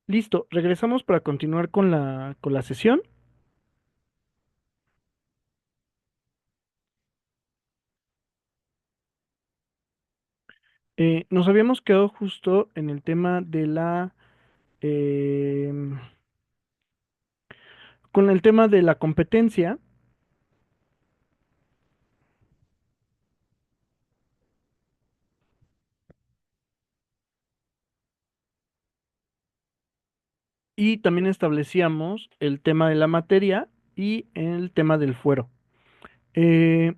Listo, regresamos para continuar con la sesión. Nos habíamos quedado justo en el tema de em, con el tema de la competencia y también establecíamos el tema de la materia y el tema del fuero. Eh,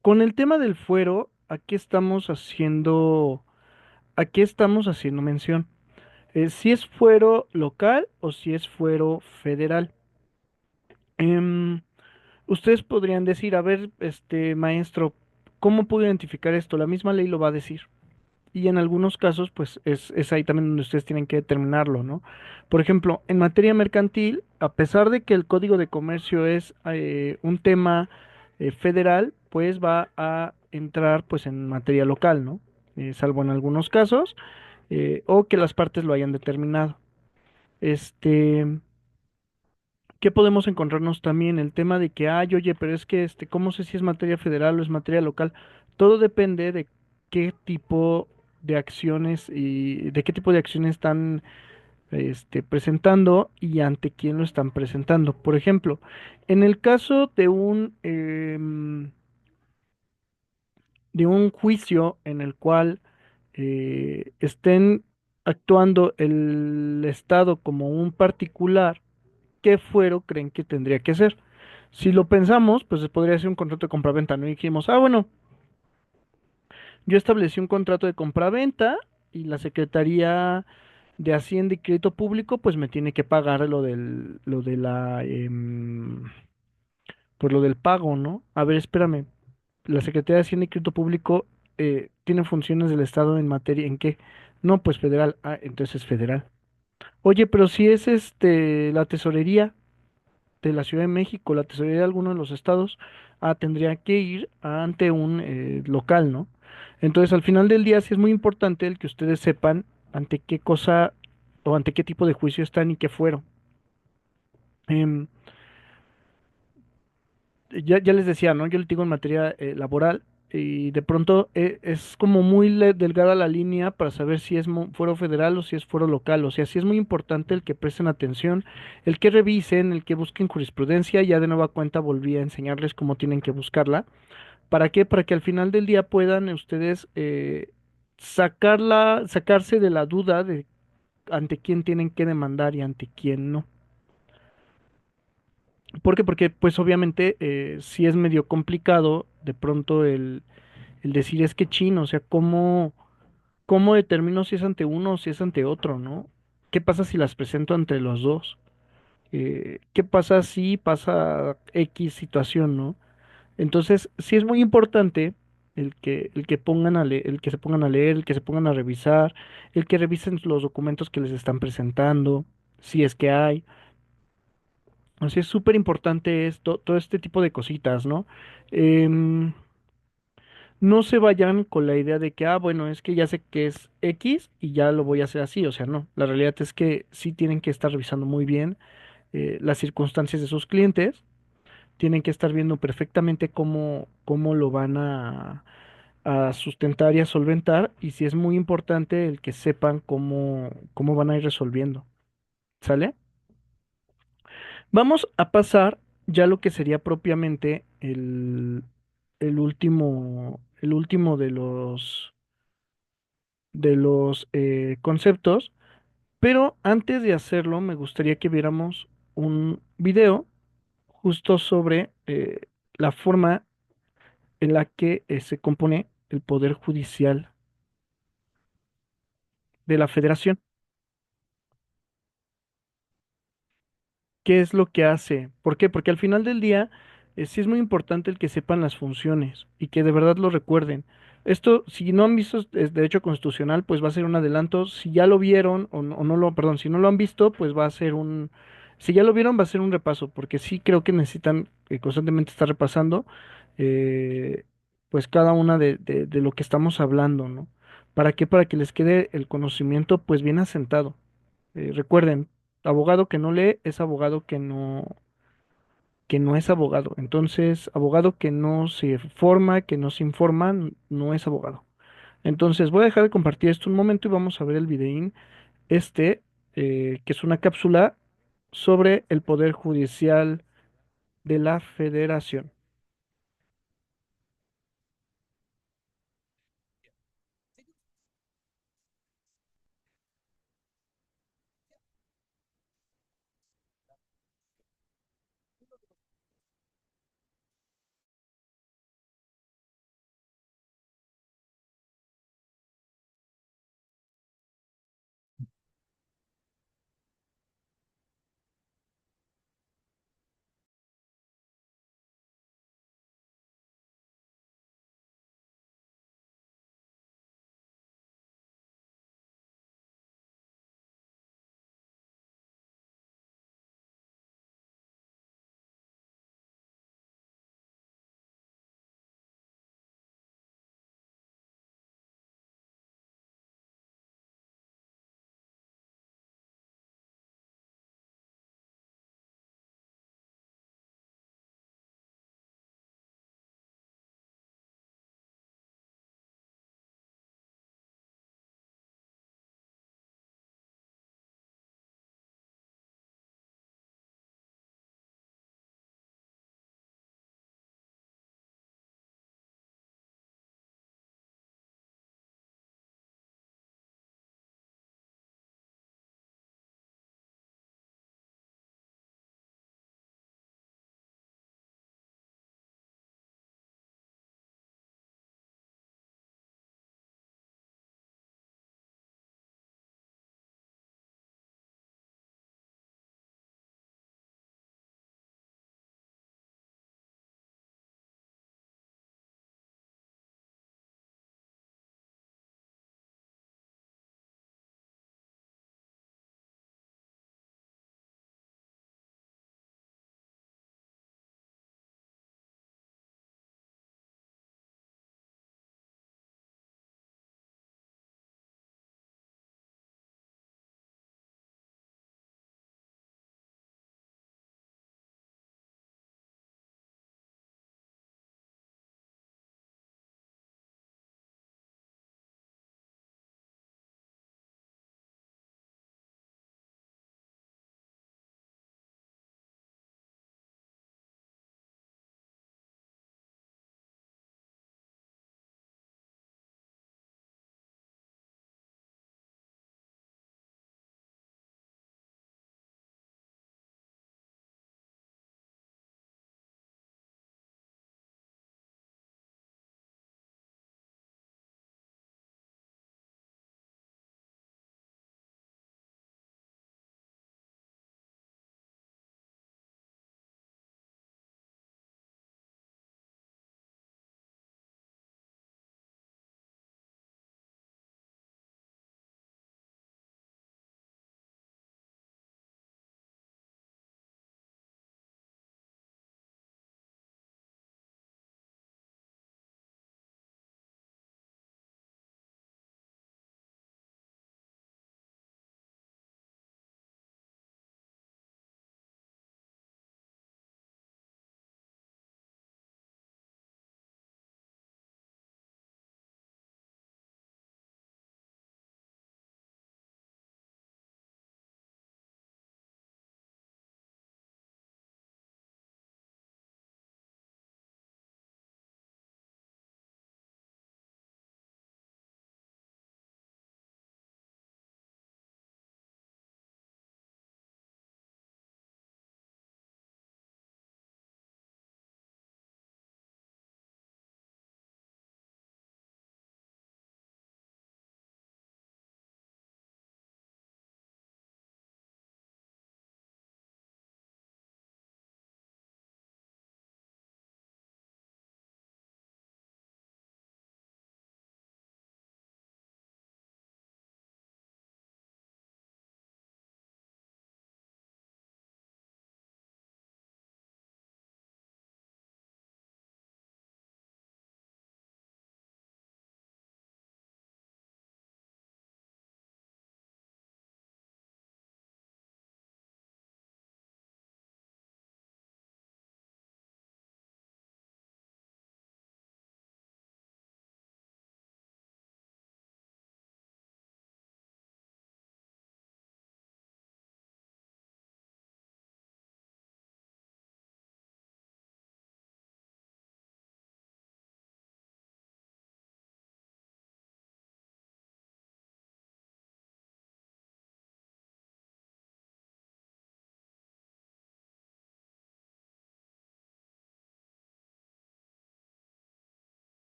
con el tema del fuero, aquí estamos haciendo mención. Si es fuero local o si es fuero federal. Em, Ustedes podrían decir, a ver, maestro, ¿cómo puedo identificar esto? La misma ley lo va a decir. Y en algunos casos, pues es ahí también donde ustedes tienen que determinarlo, ¿no? Por ejemplo, en materia mercantil, a pesar de que el Código de Comercio es un tema federal, pues va a entrar pues en materia local, ¿no? Salvo en algunos casos, o que las partes lo hayan determinado. Este, ¿Qué podemos encontrarnos también? El tema de que, ay, oye, pero es que, ¿cómo sé si es materia federal o es materia local? Todo depende de qué tipo de acciones y de qué tipo de acciones están, presentando y ante quién lo están presentando. Por ejemplo, en el caso de un juicio en el cual estén actuando el Estado como un particular, ¿qué fuero creen que tendría que ser? Si lo pensamos, pues podría ser un contrato de compraventa, ¿no? Y dijimos, ah, bueno, yo establecí un contrato de compraventa y la Secretaría de Hacienda y Crédito Público, pues me tiene que pagar lo de pues lo del pago, ¿no? A ver, espérame, la Secretaría de Hacienda y Crédito Público tiene funciones del Estado en materia, ¿en qué? No, pues federal, ah, entonces es federal. Oye, pero si es la tesorería de la Ciudad de México, la tesorería de alguno de los estados, tendría que ir ante un local, ¿no? Entonces, al final del día, sí es muy importante el que ustedes sepan ante qué cosa o ante qué tipo de juicio están y qué fueron. Em, ya les decía, ¿no? Yo le digo en materia laboral y de pronto es como muy delgada la línea para saber si es fuero federal o si es fuero local. O sea, sí es muy importante el que presten atención, el que revisen, el que busquen jurisprudencia. Ya de nueva cuenta volví a enseñarles cómo tienen que buscarla. ¿Para qué? Para que al final del día puedan ustedes sacarse de la duda de ante quién tienen que demandar y ante quién no. ¿Por qué? Porque pues obviamente sí es medio complicado de pronto el decir es que chino, o sea, ¿cómo determino si es ante uno o si es ante otro, ¿no? ¿Qué pasa si las presento entre los dos? ¿Qué pasa si pasa X situación, ¿no? Entonces, sí es muy importante el que se pongan a leer, el que se pongan a revisar, el que revisen los documentos que les están presentando, si es que hay. Así es súper importante esto, todo este tipo de cositas, ¿no? Em, no se vayan con la idea de que, ah, bueno, es que ya sé que es X y ya lo voy a hacer así. O sea, no. La realidad es que sí tienen que estar revisando muy bien las circunstancias de sus clientes. Tienen que estar viendo perfectamente cómo lo van a sustentar y a solventar. Y sí es muy importante el que sepan cómo van a ir resolviendo. ¿Sale? Vamos a pasar ya a lo que sería propiamente el último de los conceptos, pero antes de hacerlo me gustaría que viéramos un video justo sobre la forma en la que se compone el Poder Judicial de la Federación. ¿Qué es lo que hace? ¿Por qué? Porque al final del día sí es muy importante el que sepan las funciones y que de verdad lo recuerden. Esto, si no han visto derecho constitucional, pues va a ser un adelanto. Si ya lo vieron o no lo, perdón, si no lo han visto, pues va a ser si ya lo vieron, va a ser un repaso, porque sí creo que necesitan constantemente estar repasando, eh, pues cada una de lo que estamos hablando, ¿no? ¿Para qué? Para que les quede el conocimiento, pues bien asentado. Recuerden, abogado que no lee es abogado que no es abogado. Entonces, abogado que no se forma, que no se informa, no es abogado. Entonces, voy a dejar de compartir esto un momento y vamos a ver el videín este, que es una cápsula sobre el Poder Judicial de la Federación.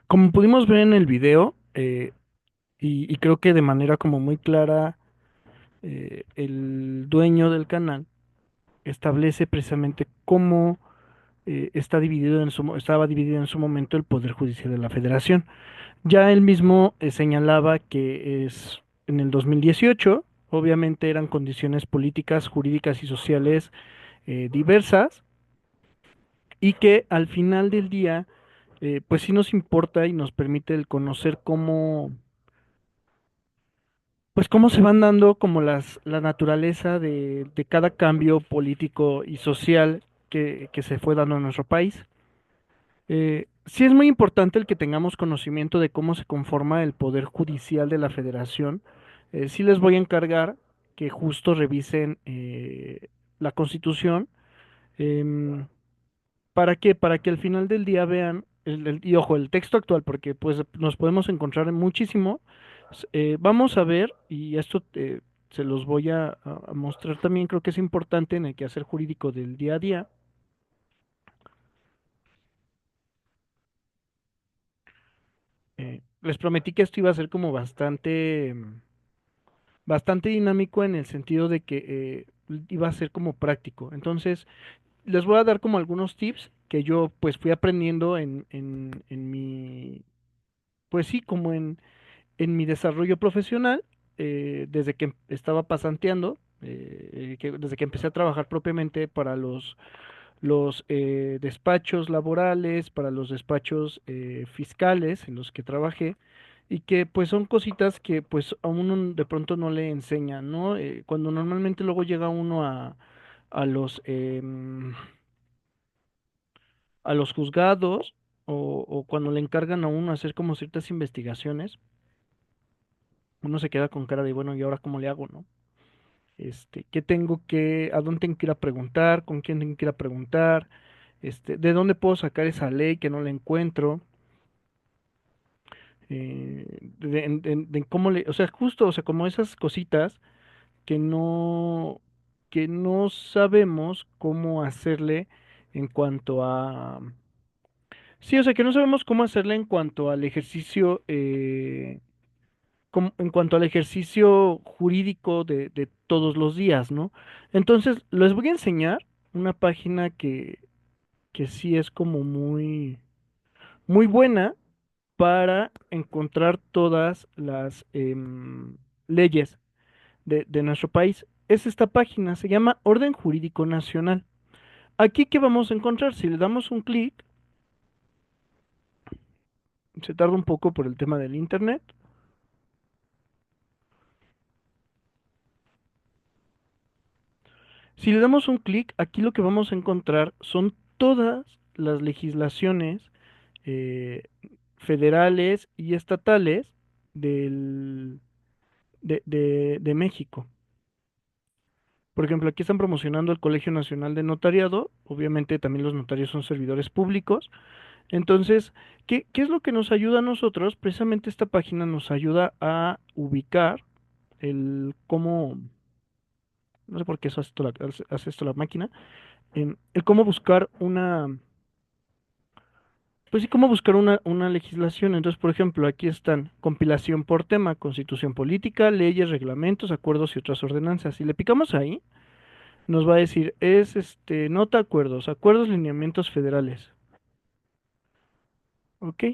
Como pudimos ver en el video, y creo que de manera como muy clara, el dueño del canal establece precisamente cómo estaba dividido en su momento el Poder Judicial de la Federación. Ya él mismo señalaba que es en el 2018, obviamente eran condiciones políticas, jurídicas y sociales diversas, y que al final del día, pues sí nos importa y nos permite el conocer cómo, pues cómo se van dando como la naturaleza de cada cambio político y social que se fue dando en nuestro país. Sí es muy importante el que tengamos conocimiento de cómo se conforma el Poder Judicial de la Federación. Sí les voy a encargar que justo revisen la Constitución. em, ¿Para qué? Para que al final del día vean, y ojo, el texto actual, porque pues nos podemos encontrar en muchísimo. Vamos a ver, y esto se los voy a mostrar también, creo que es importante en el quehacer jurídico del día a día. Les prometí que esto iba a ser como bastante dinámico en el sentido de que iba a ser como práctico. Entonces, les voy a dar como algunos tips que yo pues fui aprendiendo en mi, pues sí, como en mi desarrollo profesional, desde que estaba pasanteando, desde que empecé a trabajar propiamente para los despachos laborales, para los despachos fiscales en los que trabajé, y que pues son cositas que pues a uno de pronto no le enseñan, ¿no? Cuando normalmente luego llega uno a a los juzgados, o cuando le encargan a uno hacer como ciertas investigaciones, uno se queda con cara de, bueno, ¿y ahora cómo le hago, no? A dónde tengo que ir a preguntar, con quién tengo que ir a preguntar, de dónde puedo sacar esa ley que no la encuentro, de cómo o sea, justo, o sea, como esas cositas que que no sabemos cómo hacerle en cuanto a, sí, o sea, que no sabemos cómo hacerle en cuanto al ejercicio, en cuanto al ejercicio jurídico de todos los días, ¿no? Entonces, les voy a enseñar una página que sí es como muy buena para encontrar todas las leyes de nuestro país. Es esta página, se llama Orden Jurídico Nacional. Aquí, ¿qué vamos a encontrar? Si le damos un clic, se tarda un poco por el tema del internet. Si le damos un clic, aquí lo que vamos a encontrar son todas las legislaciones eh, federales y estatales del, de México. Por ejemplo, aquí están promocionando el Colegio Nacional de Notariado. Obviamente también los notarios son servidores públicos. Entonces, ¿qué es lo que nos ayuda a nosotros? Precisamente esta página nos ayuda a ubicar el cómo, no sé por qué eso hace esto la máquina, el cómo buscar pues sí, cómo buscar una legislación. Entonces, por ejemplo, aquí están compilación por tema, constitución política, leyes, reglamentos, acuerdos y otras ordenanzas. Si le picamos ahí, nos va a decir, es nota acuerdos, acuerdos, lineamientos federales. ¿Ok?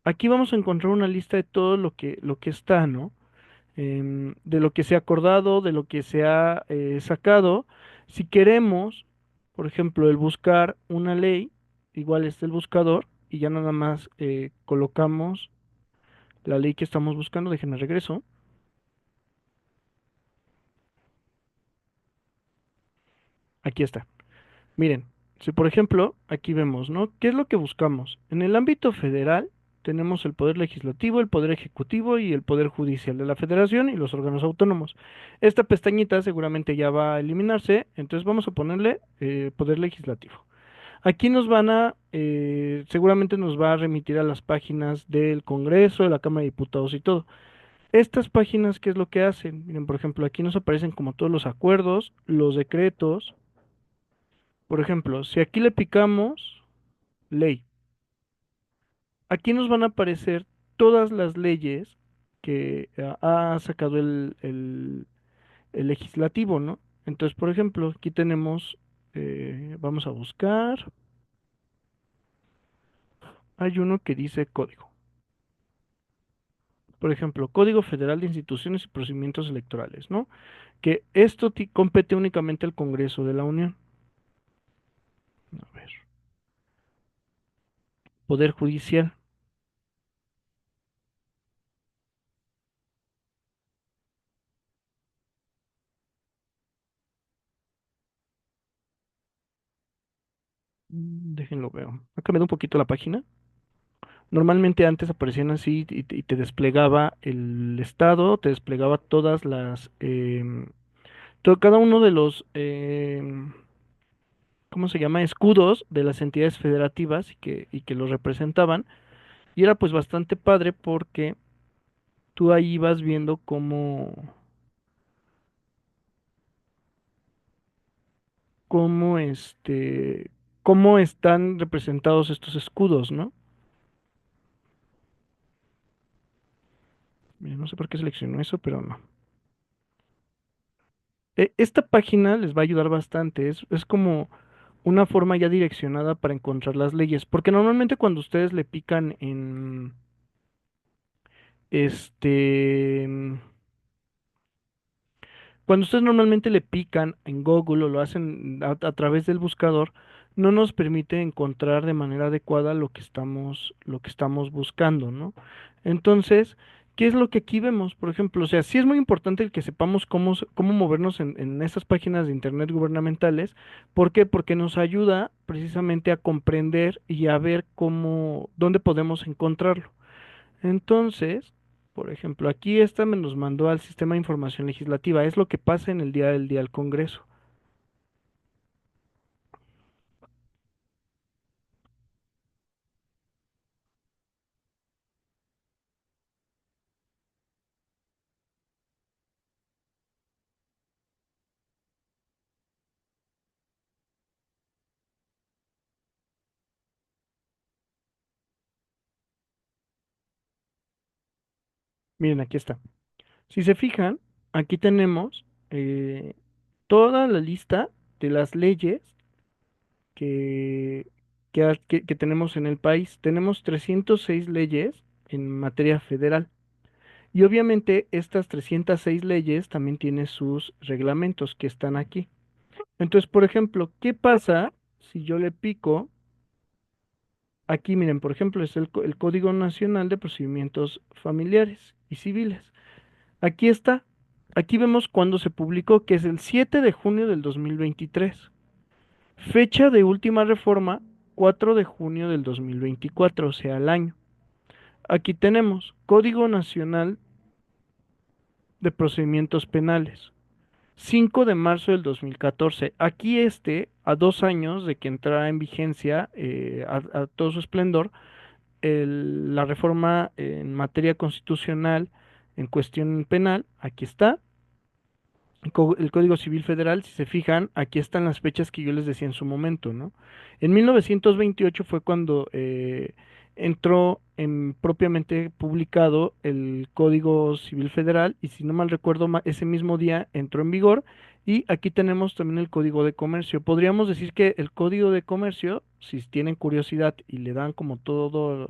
Aquí vamos a encontrar una lista de todo lo que está, ¿no? De lo que se ha acordado, de lo que se ha sacado. Si queremos, por ejemplo, el buscar una ley, igual está el buscador, y ya nada más colocamos la ley que estamos buscando. Déjenme regreso. Aquí está. Miren, si por ejemplo, aquí vemos, ¿no? ¿Qué es lo que buscamos? En el ámbito federal tenemos el poder legislativo, el poder ejecutivo y el poder judicial de la federación y los órganos autónomos. Esta pestañita seguramente ya va a eliminarse, entonces vamos a ponerle poder legislativo. Aquí seguramente nos va a remitir a las páginas del Congreso, de la Cámara de Diputados y todo. Estas páginas, ¿qué es lo que hacen? Miren, por ejemplo, aquí nos aparecen como todos los acuerdos, los decretos. Por ejemplo, si aquí le picamos ley, aquí nos van a aparecer todas las leyes que ha sacado el legislativo, ¿no? Entonces, por ejemplo, aquí tenemos, vamos a buscar, hay uno que dice código. Por ejemplo, Código Federal de Instituciones y Procedimientos Electorales, ¿no? Que esto compete únicamente al Congreso de la Unión. A ver, Poder Judicial. Déjenlo veo. Ha cambiado un poquito la página. Normalmente antes aparecían así y te desplegaba el estado, te desplegaba todas las, cada uno de los, ¿cómo se llama? Escudos de las entidades federativas y que los representaban. Y era pues bastante padre porque tú ahí ibas viendo cómo cómo están representados estos escudos, ¿no? Mira, no sé por qué seleccionó eso, pero no. Esta página les va a ayudar bastante. Es como una forma ya direccionada para encontrar las leyes. Porque normalmente cuando ustedes le pican en este, cuando ustedes normalmente le pican en Google o lo hacen a través del buscador, no nos permite encontrar de manera adecuada lo que estamos buscando, ¿no? Entonces, ¿qué es lo que aquí vemos? Por ejemplo, o sea, sí es muy importante el que sepamos cómo movernos en estas páginas de internet gubernamentales. ¿Por qué? Porque nos ayuda precisamente a comprender y a ver dónde podemos encontrarlo. Entonces, por ejemplo, aquí esta me nos mandó al Sistema de Información Legislativa. Es lo que pasa en el día del día al Congreso. Miren, aquí está. Si se fijan, aquí tenemos toda la lista de las leyes que, que tenemos en el país. Tenemos 306 leyes en materia federal. Y obviamente estas 306 leyes también tienen sus reglamentos que están aquí. Entonces, por ejemplo, ¿qué pasa si yo le pico? Aquí, miren, por ejemplo, es el Código Nacional de Procedimientos Familiares y Civiles. Aquí está. Aquí vemos cuándo se publicó, que es el 7 de junio del 2023. Fecha de última reforma, 4 de junio del 2024, o sea, el año. Aquí tenemos Código Nacional de Procedimientos Penales, 5 de marzo del 2014. Aquí a 2 años de que entrara en vigencia a todo su esplendor, la reforma en materia constitucional en cuestión penal, aquí está. El Código Civil Federal, si se fijan, aquí están las fechas que yo les decía en su momento, ¿no? En 1928 fue cuando entró propiamente publicado el Código Civil Federal y si no mal recuerdo, ese mismo día entró en vigor y aquí tenemos también el Código de Comercio. Podríamos decir que el Código de Comercio, si tienen curiosidad y le dan como toda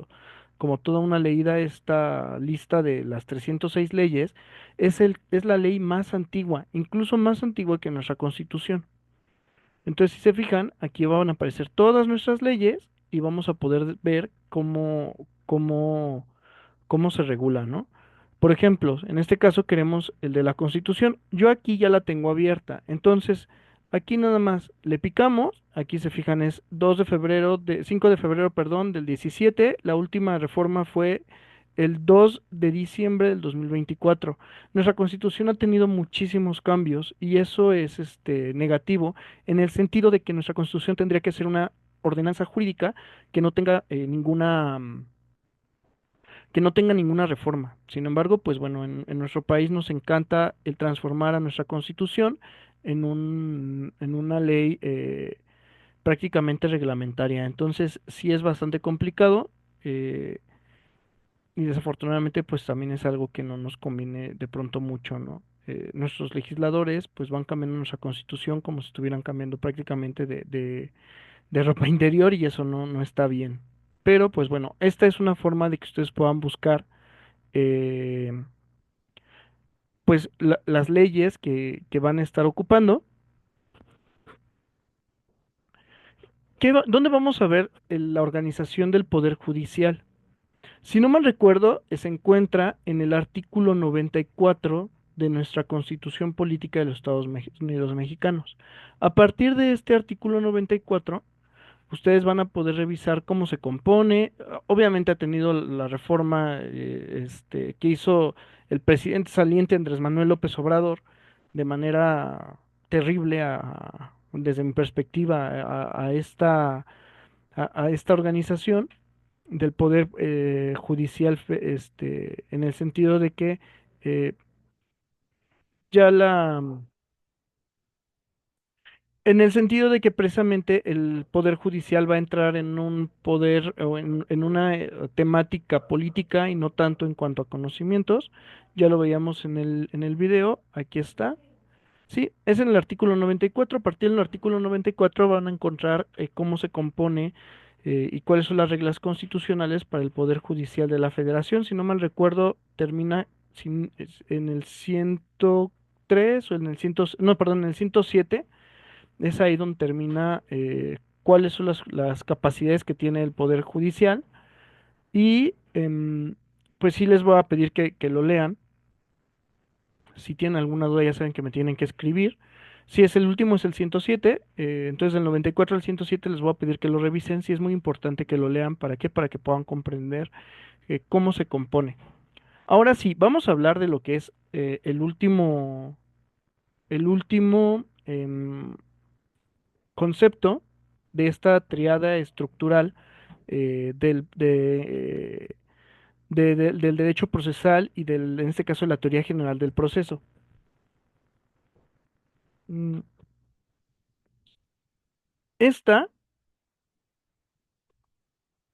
una leída a esta lista de las 306 leyes, es la ley más antigua, incluso más antigua que nuestra Constitución. Entonces, si se fijan, aquí van a aparecer todas nuestras leyes y vamos a poder ver cómo se regula, ¿no? Por ejemplo, en este caso queremos el de la Constitución. Yo aquí ya la tengo abierta. Entonces, aquí nada más le picamos. Aquí se fijan es 5 de febrero, perdón, del 17. La última reforma fue el 2 de diciembre del 2024. Nuestra Constitución ha tenido muchísimos cambios y eso es negativo en el sentido de que nuestra Constitución tendría que ser una ordenanza jurídica que no tenga ninguna reforma. Sin embargo, pues bueno, en nuestro país nos encanta el transformar a nuestra constitución en una ley prácticamente reglamentaria. Entonces, sí es bastante complicado. y desafortunadamente pues también es algo que no nos conviene de pronto mucho, ¿no? Nuestros legisladores pues van cambiando nuestra constitución como si estuvieran cambiando prácticamente de ropa interior y eso no está bien. Pero pues bueno, esta es una forma de que ustedes puedan buscar eh, pues las leyes que van a estar ocupando. ¿Dónde vamos a ver la organización del Poder Judicial? Si no mal recuerdo, se encuentra en el artículo 94 de nuestra Constitución Política de los Estados Unidos Mexicanos. A partir de este artículo 94, ustedes van a poder revisar cómo se compone. Obviamente ha tenido la reforma que hizo el presidente saliente Andrés Manuel López Obrador de manera terrible desde mi perspectiva a esta organización del poder judicial en el sentido de que eh, ya la en el sentido de que precisamente el poder judicial va a entrar en un poder o en una temática política y no tanto en cuanto a conocimientos. Ya lo veíamos en el video, aquí está. Sí, es en el artículo 94. A partir del artículo 94 van a encontrar cómo se compone y cuáles son las reglas constitucionales para el Poder Judicial de la Federación. Si no mal recuerdo, termina en el 103 o en el 100, no, perdón, en el 107. Es ahí donde termina cuáles son las capacidades que tiene el Poder Judicial. Y pues sí les voy a pedir que lo lean. Si tienen alguna duda, ya saben que me tienen que escribir. Si es el último, es el 107. Entonces, del 94 al 107 les voy a pedir que lo revisen. Sí es muy importante que lo lean. ¿Para qué? Para que puedan comprender cómo se compone. Ahora sí, vamos a hablar de lo que es el último concepto de esta triada estructural del derecho procesal y en este caso, la teoría general del proceso. Mm, Esta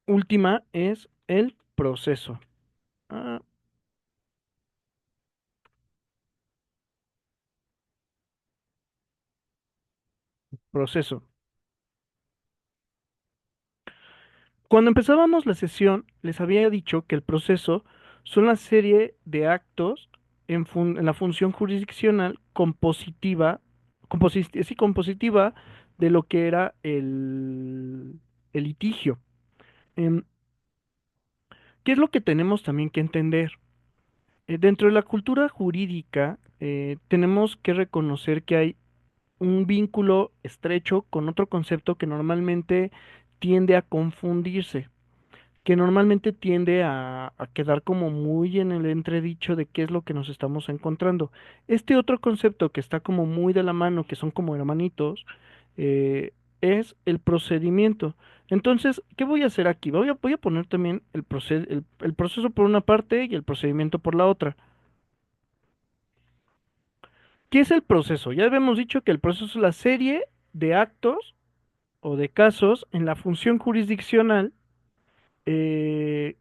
última es el proceso. Ah, proceso. Cuando empezábamos la sesión, les había dicho que el proceso son la serie de actos en la función jurisdiccional sí, compositiva de lo que era el litigio. Em, ¿Qué es lo que tenemos también que entender? Dentro de la cultura jurídica, tenemos que reconocer que hay un vínculo estrecho con otro concepto que normalmente tiende a confundirse, que normalmente tiende a quedar como muy en el entredicho de qué es lo que nos estamos encontrando. Este otro concepto que está como muy de la mano, que son como hermanitos, eh, es el procedimiento. Entonces, ¿qué voy a hacer aquí? Voy a poner también el proceso por una parte y el procedimiento por la otra. ¿Qué es el proceso? Ya habíamos dicho que el proceso es la serie de actos o de casos en la función jurisdiccional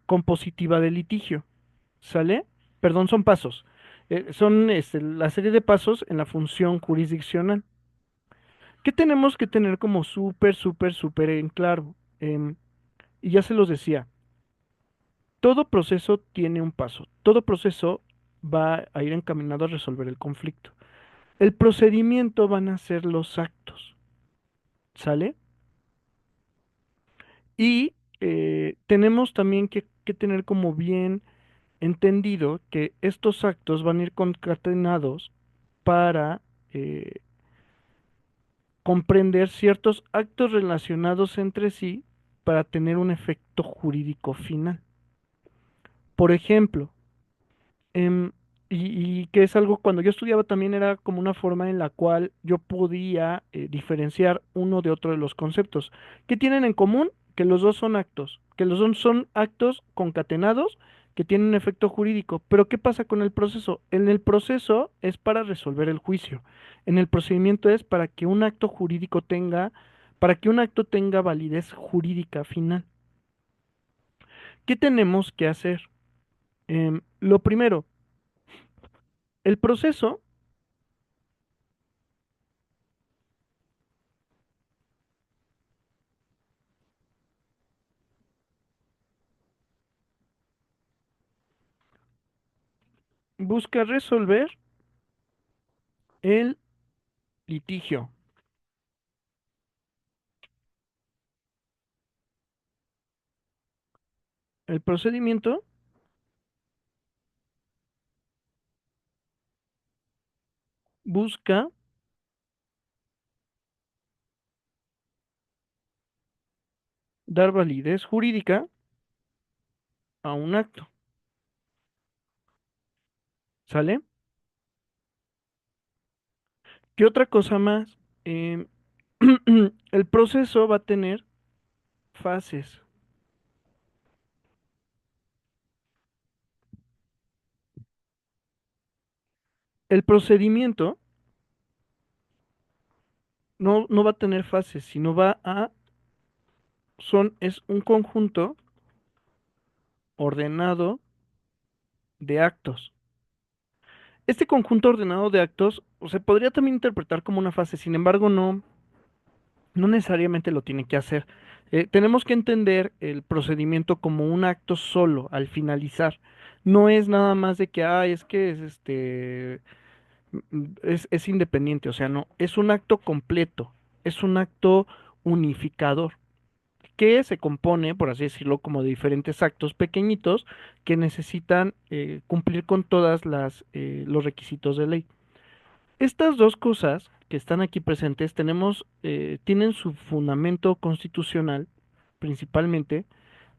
compositiva del litigio. ¿Sale? Perdón, son pasos. Son la serie de pasos en la función jurisdiccional. ¿Qué tenemos que tener como súper, súper, súper en claro? Y ya se los decía, todo proceso tiene un paso. Todo proceso va a ir encaminado a resolver el conflicto. El procedimiento van a ser los actos. ¿Sale? Y tenemos también que tener como bien entendido que estos actos van a ir concatenados para eh, comprender ciertos actos relacionados entre sí para tener un efecto jurídico final. Por ejemplo, em, y que es algo cuando yo estudiaba también era como una forma en la cual yo podía diferenciar uno de otro de los conceptos. ¿Qué tienen en común? Que los dos son actos, que los dos son actos concatenados que tienen un efecto jurídico. Pero ¿qué pasa con el proceso? En el proceso es para resolver el juicio. En el procedimiento es para que un acto tenga validez jurídica final. ¿Qué tenemos que hacer? Lo primero, el proceso busca resolver el litigio. El procedimiento busca dar validez jurídica a un acto. ¿Sale? ¿Qué otra cosa más? Em, el proceso va a tener fases. El procedimiento no va a tener fases, sino es un conjunto ordenado de actos. Este conjunto ordenado de actos se podría también interpretar como una fase, sin embargo, no necesariamente lo tiene que hacer. Tenemos que entender el procedimiento como un acto solo al finalizar. No es nada más de que, es que es independiente, o sea, no, es un acto completo, es un acto unificador, que se compone, por así decirlo, como de diferentes actos pequeñitos que necesitan cumplir con todas los requisitos de ley. Estas dos cosas que están aquí presentes tienen su fundamento constitucional principalmente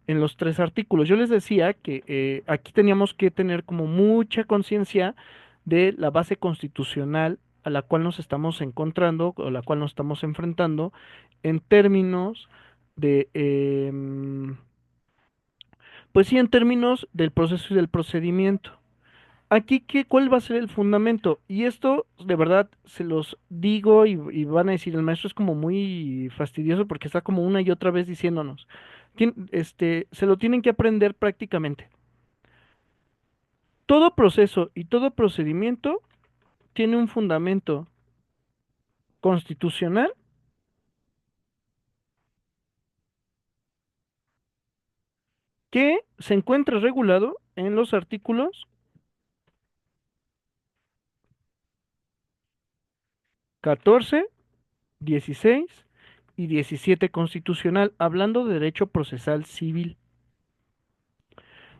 en los tres artículos. Yo les decía que aquí teníamos que tener como mucha conciencia de la base constitucional a la cual nos estamos encontrando o a la cual nos estamos enfrentando en términos de, pues sí, en términos del proceso y del procedimiento. Aquí, ¿cuál va a ser el fundamento? Y esto, de verdad, se los digo y van a decir, el maestro es como muy fastidioso porque está como una y otra vez diciéndonos. Se lo tienen que aprender prácticamente. Todo proceso y todo procedimiento tiene un fundamento constitucional que se encuentra regulado en los artículos 14, 16 y 17 constitucional, hablando de derecho procesal civil.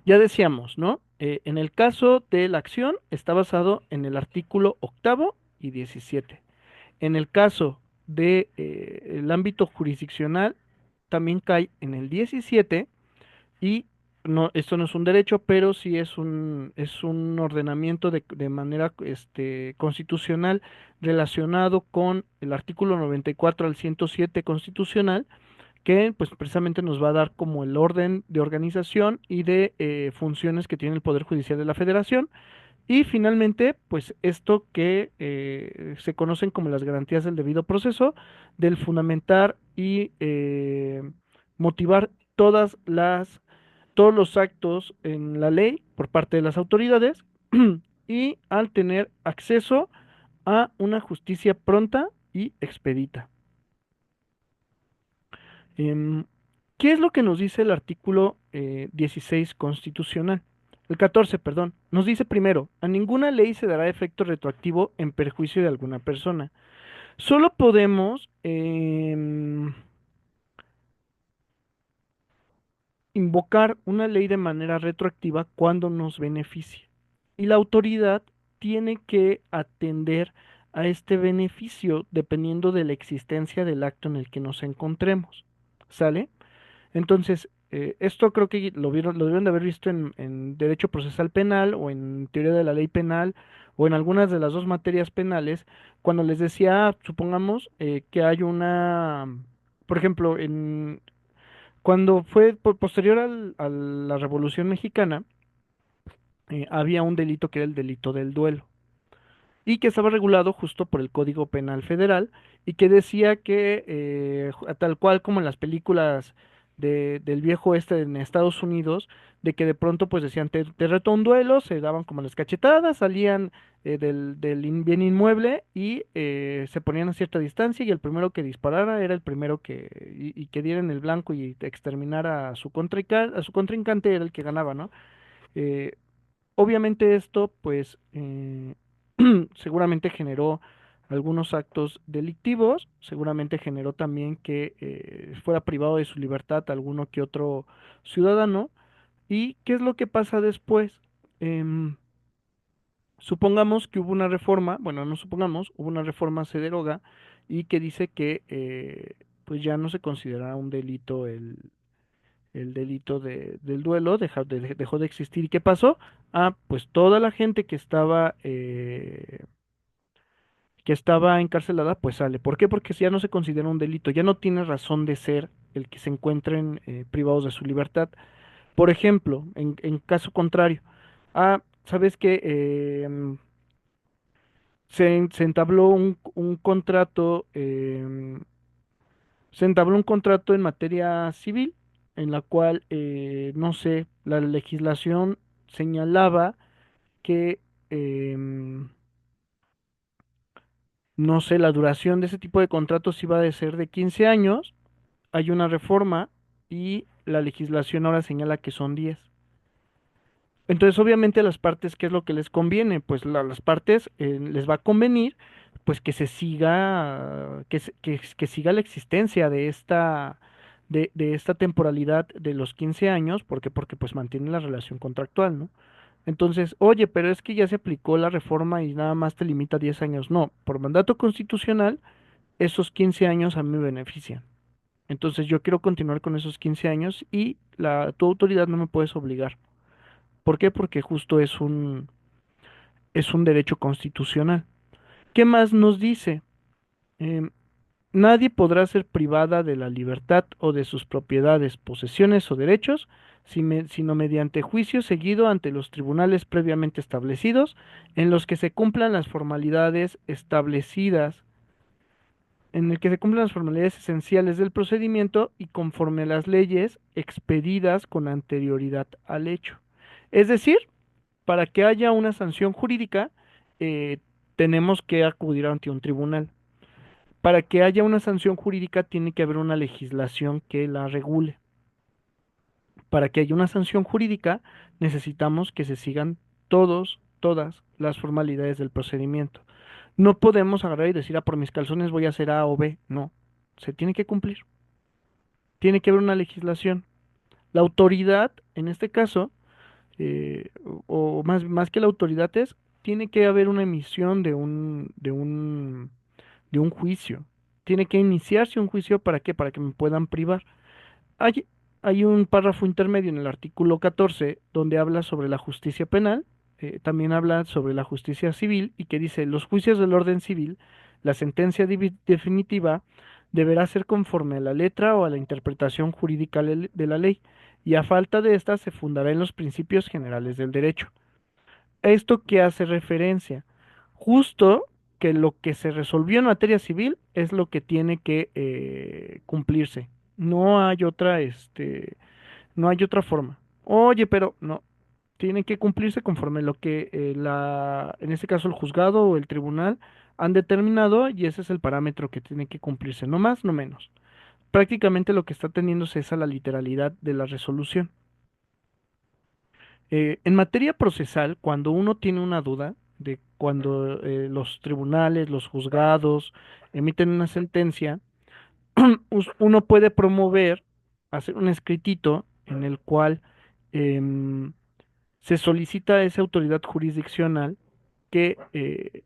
Ya decíamos, ¿no? En el caso de la acción está basado en el artículo octavo y 17. En el caso de el ámbito jurisdiccional también cae en el 17 y no, esto no es un derecho, pero sí es un ordenamiento de manera constitucional relacionado con el artículo 94 al 107 constitucional que pues precisamente nos va a dar como el orden de organización y de funciones que tiene el Poder Judicial de la Federación. Y finalmente, pues esto que se conocen como las garantías del debido proceso, del fundamentar y motivar todos los actos en la ley por parte de las autoridades y al tener acceso a una justicia pronta y expedita. Em, ¿Qué es lo que nos dice el artículo 16 constitucional? El 14, perdón. Nos dice primero, a ninguna ley se dará efecto retroactivo en perjuicio de alguna persona. Solo podemos invocar una ley de manera retroactiva cuando nos beneficie. Y la autoridad tiene que atender a este beneficio dependiendo de la existencia del acto en el que nos encontremos. ¿Sale? Entonces, esto creo que lo deben de haber visto en Derecho Procesal Penal o en Teoría de la Ley Penal o en algunas de las dos materias penales, cuando les decía, supongamos que hay por ejemplo, cuando fue posterior a la Revolución Mexicana, había un delito que era el delito del duelo y que estaba regulado justo por el Código Penal Federal y que decía que tal cual como en las películas del viejo oeste en Estados Unidos, de que de pronto pues decían, te reto a un duelo, se daban como las cachetadas, salían bien inmueble y se ponían a cierta distancia y el primero que disparara era el primero y que diera en el blanco y exterminara a su contrincante era el que ganaba, ¿no? Eh, Obviamente esto, pues, seguramente generó algunos actos delictivos, seguramente generó también que fuera privado de su libertad alguno que otro ciudadano. ¿Y qué es lo que pasa después? Em, Supongamos que hubo una reforma, bueno, no supongamos, hubo una reforma, se deroga y que dice que pues ya no se considera un delito el delito del duelo dejó de existir. ¿Y qué pasó? Ah, pues toda la gente que estaba encarcelada, pues sale. ¿Por qué? Porque ya no se considera un delito, ya no tiene razón de ser el que se encuentren privados de su libertad. Por ejemplo, en caso contrario, ¿sabes qué? Se entabló un contrato, se entabló un contrato en materia civil en la cual, no sé, la legislación señalaba que, no sé, la duración de ese tipo de contratos iba a ser de 15 años, hay una reforma y la legislación ahora señala que son 10. Entonces, obviamente a las partes, ¿qué es lo que les conviene? Pues las partes les va a convenir, pues que se siga, que siga la existencia de esta temporalidad de los 15 años, porque pues mantiene la relación contractual, ¿no? Entonces, oye, pero es que ya se aplicó la reforma y nada más te limita a 10 años. No, por mandato constitucional, esos 15 años a mí me benefician. Entonces yo quiero continuar con esos 15 años y tu autoridad no me puedes obligar. ¿Por qué? Porque justo es un derecho constitucional. ¿Qué más nos dice? Em, Nadie podrá ser privada de la libertad o de sus propiedades, posesiones o derechos, sino mediante juicio seguido ante los tribunales previamente establecidos, en los que se cumplan las formalidades establecidas, en el que se cumplan las formalidades esenciales del procedimiento y conforme a las leyes expedidas con anterioridad al hecho. Es decir, para que haya una sanción jurídica, tenemos que acudir ante un tribunal. Para que haya una sanción jurídica, tiene que haber una legislación que la regule. Para que haya una sanción jurídica, necesitamos que se sigan todas las formalidades del procedimiento. No podemos agarrar y decir, por mis calzones voy a hacer A o B. No, se tiene que cumplir. Tiene que haber una legislación. La autoridad, en este caso, o más que la autoridad es, tiene que haber una emisión de un juicio. Tiene que iniciarse un juicio ¿para qué? Para que me puedan privar. Hay, hay un párrafo intermedio en el artículo 14 donde habla sobre la justicia penal, también habla sobre la justicia civil y que dice, los juicios del orden civil, la sentencia definitiva deberá ser conforme a la letra o a la interpretación jurídica de la ley, y a falta de ésta se fundará en los principios generales del derecho. ¿Esto qué hace referencia? Justo que lo que se resolvió en materia civil es lo que tiene que cumplirse. No hay no hay otra forma. Oye, pero no, tiene que cumplirse conforme lo que en este caso el juzgado o el tribunal han determinado y ese es el parámetro que tiene que cumplirse, no más, no menos. Prácticamente lo que está teniéndose es a la literalidad de la resolución. En materia procesal, cuando uno tiene una duda de cuando los tribunales, los juzgados emiten una sentencia, uno puede promover, hacer un escritito en el cual em, se solicita a esa autoridad jurisdiccional que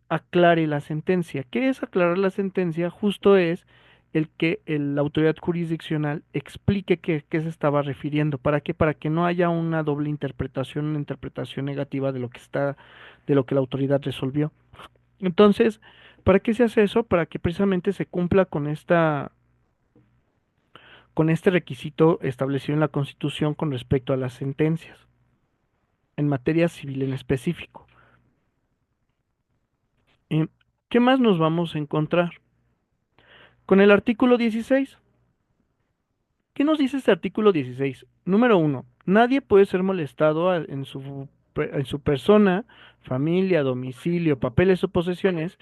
aclare la sentencia. ¿Qué es aclarar la sentencia? Justo es el que la autoridad jurisdiccional explique qué se estaba refiriendo. ¿Para qué? Para que no haya una doble interpretación, una interpretación negativa de lo que de lo que la autoridad resolvió. Entonces, ¿para qué se hace eso? Para que precisamente se cumpla con con este requisito establecido en la Constitución con respecto a las sentencias, en materia civil en específico. Eh, ¿Qué más nos vamos a encontrar? Con el artículo 16, ¿Qué nos dice este artículo 16? Número uno, nadie puede ser molestado en su persona, familia, domicilio, papeles o posesiones